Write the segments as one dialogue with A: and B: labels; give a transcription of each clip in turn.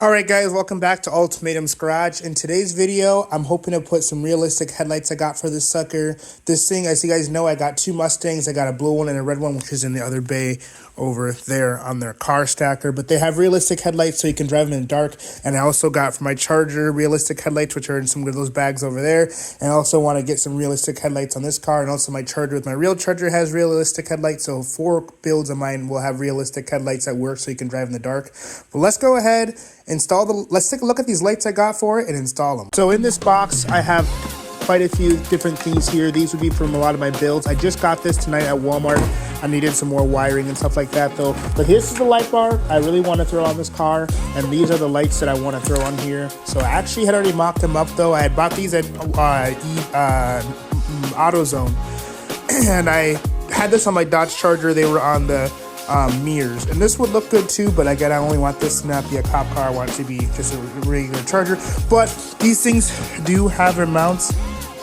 A: Alright guys, welcome back to Ultimatum's Garage. In today's video, I'm hoping to put some realistic headlights I got for this sucker. This thing, as you guys know, I got two Mustangs. I got a blue one and a red one, which is in the other bay over there on their car stacker. But they have realistic headlights so you can drive them in the dark. And I also got for my Charger realistic headlights, which are in some of those bags over there. And I also want to get some realistic headlights on this car. And also my Charger with my real Charger has realistic headlights. So 4 builds of mine will have realistic headlights that work so you can drive in the dark. But let's go ahead, let's take a look at these lights I got for it and install them. So in this box, I have quite a few different things here. These would be from a lot of my builds. I just got this tonight at Walmart. I needed some more wiring and stuff like that though. But this is the light bar I really want to throw on this car. And these are the lights that I want to throw on here. So I actually had already mocked them up though. I had bought these at AutoZone. And I had this on my Dodge Charger. They were on the mirrors, and this would look good too, but again, I only want this to not be a cop car. I want it to be just a regular Charger. But these things do have their mounts,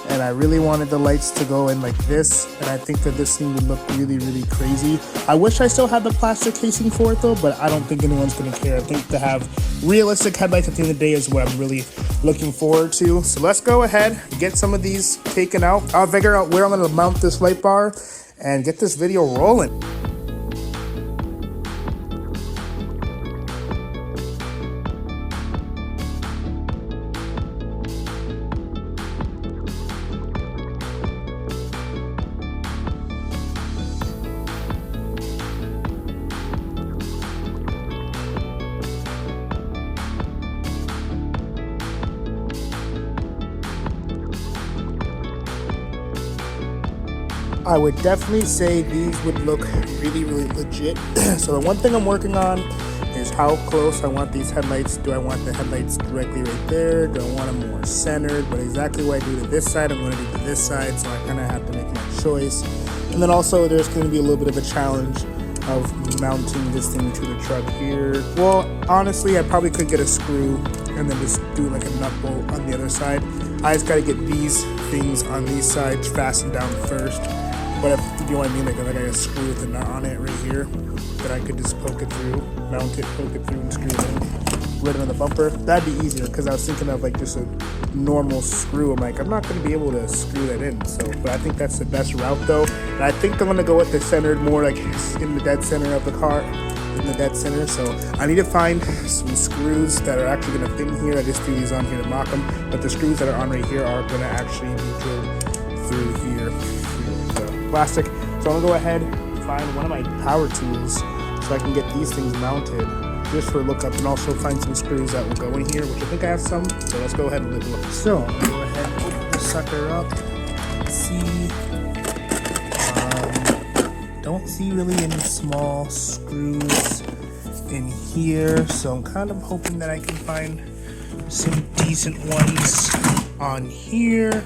A: and I really wanted the lights to go in like this, and I think that this thing would look really, really crazy. I wish I still had the plastic casing for it though, but I don't think anyone's gonna care. I think to have realistic headlights at the end of the day is what I'm really looking forward to. So let's go ahead, get some of these taken out. I'll figure out where I'm gonna mount this light bar and get this video rolling. I would definitely say these would look really, really legit. So the one thing I'm working on is how close I want these headlights. Do I want the headlights directly right there? Do I want them more centered? But exactly what I do to this side, I'm going to do to this side. So I kind of have to make my choice. And then also there's going to be a little bit of a challenge of mounting this thing to the truck here. Well, honestly, I probably could get a screw and then just do like a nut bolt on the other side. I just got to get these things on these sides fastened down first. But if you know what I mean, like I got a screw with a nut on it right here that I could just poke it through, mount it, poke it through, and screw it in, right on the bumper. That'd be easier because I was thinking of like just a normal screw. I'm like, I'm not going to be able to screw that in. So, but I think that's the best route though. And I think I'm going to go with the centered more like in the dead center of the car, in the dead center. So I need to find some screws that are actually going to fit in here. I just threw these on here to mock them, but the screws that are on right here are going to actually be drilled through here. Plastic. So I'm gonna go ahead and find one of my power tools so I can get these things mounted just for a lookup, and also find some screws that will go in here, which I think I have some. So let's go ahead and look. So I'm gonna go ahead and open this sucker up. Don't see really any small screws in here, so I'm kind of hoping that I can find some decent ones on here.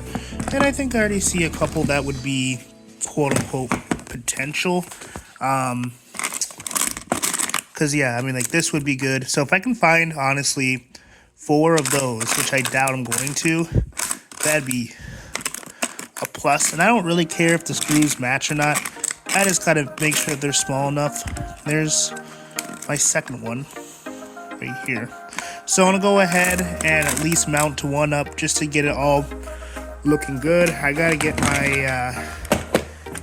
A: And I think I already see a couple that would be quote-unquote potential, because yeah, I mean, like this would be good. So if I can find honestly 4 of those, which I doubt I'm going to, that'd be a plus. And I don't really care if the screws match or not. I just gotta make sure they're small enough. There's my second one right here. So I'm gonna go ahead and at least mount to one up just to get it all looking good. I gotta get my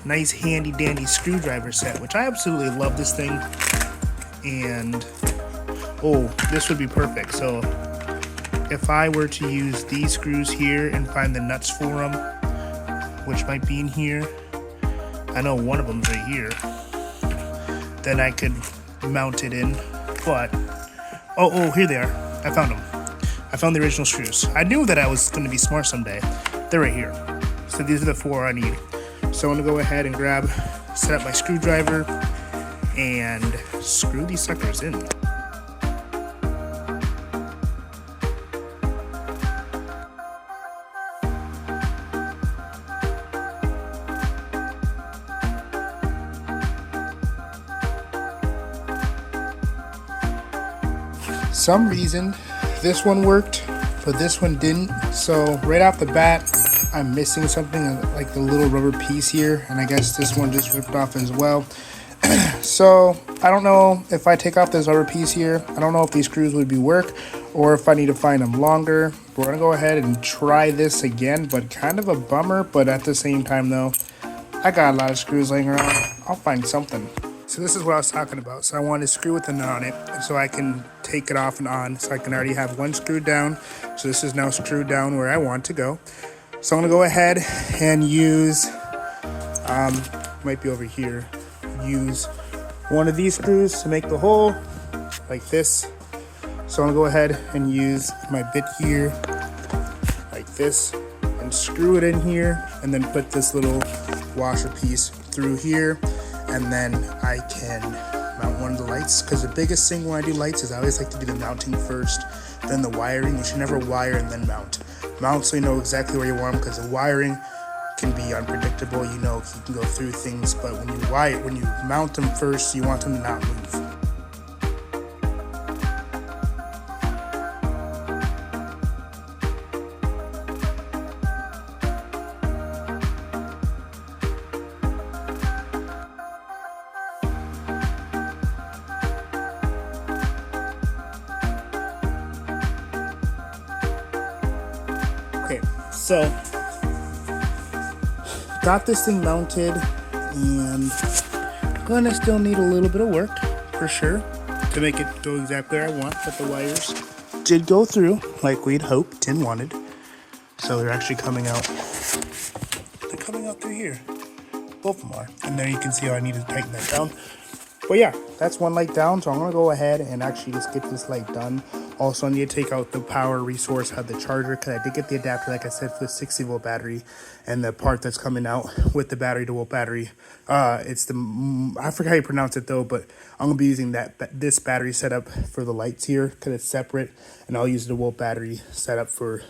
A: nice handy dandy screwdriver set, which I absolutely love this thing. And oh, this would be perfect. So if I were to use these screws here and find the nuts for them, which might be in here, I know one of them's right here, then I could mount it in. But oh, here they are. I found them. I found the original screws. I knew that I was going to be smart someday. They're right here. So these are the 4 I need. So I'm gonna go ahead and set up my screwdriver and screw these suckers in. Some reason this one worked, but this one didn't. So right off the bat, I'm missing something like the little rubber piece here, and I guess this one just ripped off as well. So I don't know if I take off this rubber piece here. I don't know if these screws would be work or if I need to find them longer. We're gonna go ahead and try this again, but kind of a bummer. But at the same time though, I got a lot of screws laying around. I'll find something. So this is what I was talking about. So I wanted a screw with a nut on it so I can take it off and on. So I can already have one screwed down. So this is now screwed down where I want to go. So I'm gonna go ahead and use, might be over here, use one of these screws to make the hole like this. So I'm gonna go ahead and use my bit here like this and screw it in here and then put this little washer piece through here, and then I can mount one of the lights, because the biggest thing when I do lights is I always like to do the mounting first, then the wiring. You should never wire and then mount. Mount so you know exactly where you want them, because the wiring can be unpredictable. You know, you can go through things, but when you mount them first, you want them to not move. Okay, so got this thing mounted, and gonna still need a little bit of work for sure to make it go exactly where I want, but the wires did go through like we'd hoped and wanted. So they're actually coming out. They're coming out through here. Both of them are. And there you can see how I need to tighten that down. But yeah, that's one light down. So I'm gonna go ahead and actually just get this light done. Also, I need to take out the power resource, have the charger, because I did get the adapter, like I said, for the 60 volt battery, and the part that's coming out with the battery, the volt battery. It's the, I forget how you pronounce it though, but I'm gonna be using this battery setup for the lights here, because it's separate, and I'll use the volt battery setup for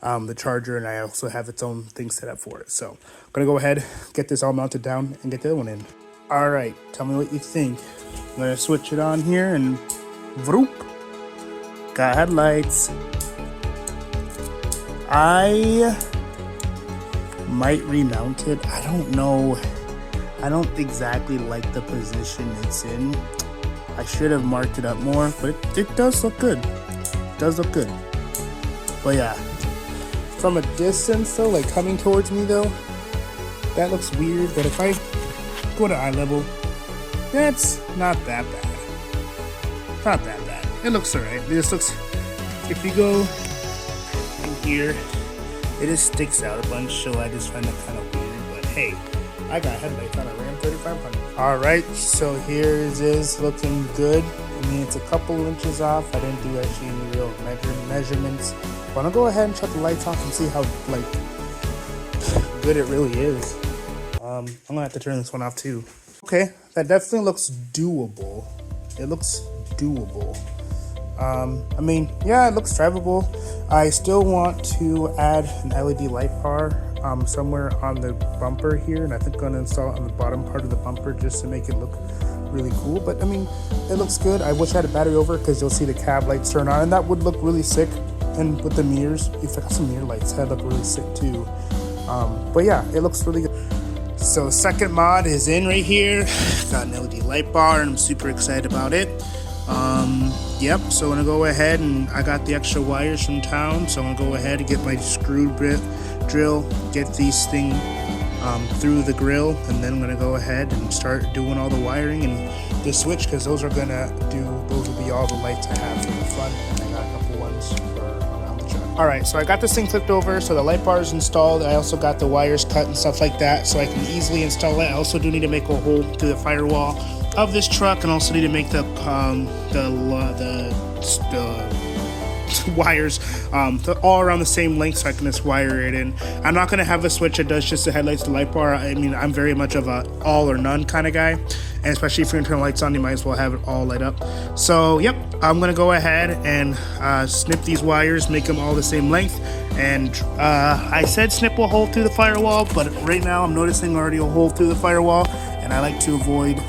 A: the charger, and I also have its own thing set up for it. So I'm gonna go ahead, get this all mounted down, and get the other one in. All right, tell me what you think. I'm gonna switch it on here, and vroom. Got headlights. I might remount it. I don't know. I don't exactly like the position it's in. I should have marked it up more, but it does look good. It does look good. But yeah, from a distance though, like coming towards me though, that looks weird. But if I go to eye level, that's not that bad. Not that bad. It looks alright. This looks, if you go in here, it just sticks out a bunch, so I just find that kind of weird. But hey, I got headlights on a Ram 3500. Alright, so here it is looking good. I mean, it's a couple inches off. I didn't do actually any real measurements. But I'll go ahead and shut the lights off and see how good it really is. I'm gonna have to turn this one off too. Okay, that definitely looks doable. It looks doable. I mean, yeah, it looks drivable. I still want to add an LED light bar somewhere on the bumper here, and I think I'm going to install it on the bottom part of the bumper just to make it look really cool. But I mean, it looks good. I wish I had a battery over, because you'll see the cab lights turn on, and that would look really sick. And with the mirrors, if I got some mirror lights, that'd look really sick too. But yeah, it looks really good. So second mod is in right here. Got an LED light bar, and I'm super excited about it. Yep, so I'm gonna go ahead, and I got the extra wires from town, so I'm gonna go ahead and get my screw drill, get these thing through the grill, and then I'm gonna go ahead and start doing all the wiring and the switch, because those will be all the lights I have for the front, and I got a couple ones for around the truck. Alright, so I got this thing flipped over, so the light bar is installed. I also got the wires cut and stuff like that, so I can easily install it. I also do need to make a hole through the firewall of this truck, and also need to make the wires all around the same length, so I can just wire it in. I'm not gonna have a switch that does just the headlights, the light bar. I mean, I'm very much of a all or none kind of guy, and especially if you're gonna turn lights on, you might as well have it all light up. So yep, I'm gonna go ahead and snip these wires, make them all the same length. And I said snip a hole through the firewall, but right now I'm noticing already a hole through the firewall, and I like to avoid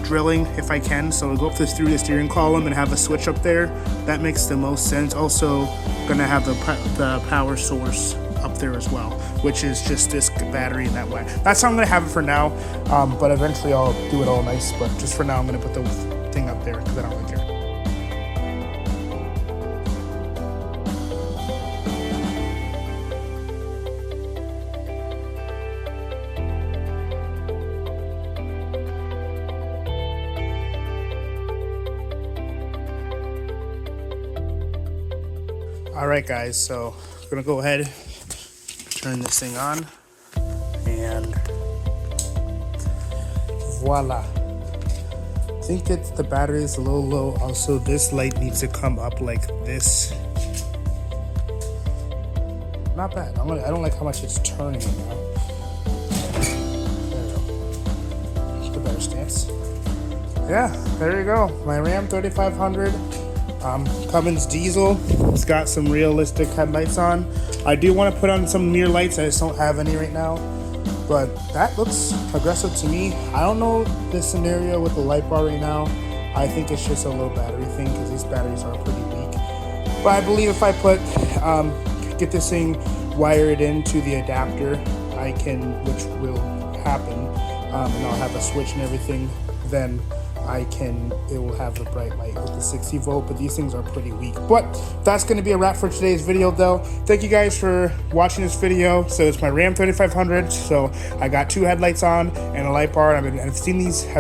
A: drilling if I can, so I'll go up through the steering column and have a switch up there. That makes the most sense. Also gonna have the power source up there as well, which is just this battery and that way. That's how I'm gonna have it for now, but eventually I'll do it all nice, but just for now I'm gonna put the thing up there because I don't really care. All right, guys, so I'm gonna go ahead, turn this thing on, and voila. I think it's the battery is a little low. Also, this light needs to come up like this. Not bad. I don't like how much it's turning now. There we go. Just a better stance. Yeah, there you go. My Ram 3500. Cummins diesel. It's got some realistic headlights on. I do want to put on some mirror lights. I just don't have any right now. But that looks aggressive to me. I don't know this scenario with the light bar right now. I think it's just a low battery thing because these batteries are pretty weak. But I believe if I get this thing wired into the adapter, which will happen, and I'll have a switch and everything, then it will have the bright light with the 60 volt, but these things are pretty weak. But that's going to be a wrap for today's video though. Thank you guys for watching this video. So it's my Ram 3500. So I got 2 headlights on and a light bar. I've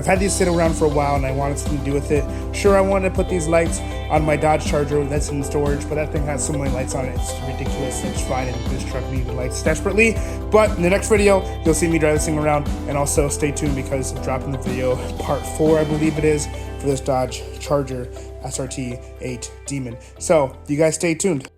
A: had these sit around for a while and I wanted something to do with it. Sure, I wanted to put these lights on my Dodge Charger that's in storage, but that thing has so many lights on it, it's ridiculous. It's fine, and this truck needed lights desperately. But in the next video, you'll see me drive this thing around, and also stay tuned because I'm dropping the video part 4, I believe it is, for this Dodge Charger SRT 8 Demon. So you guys stay tuned.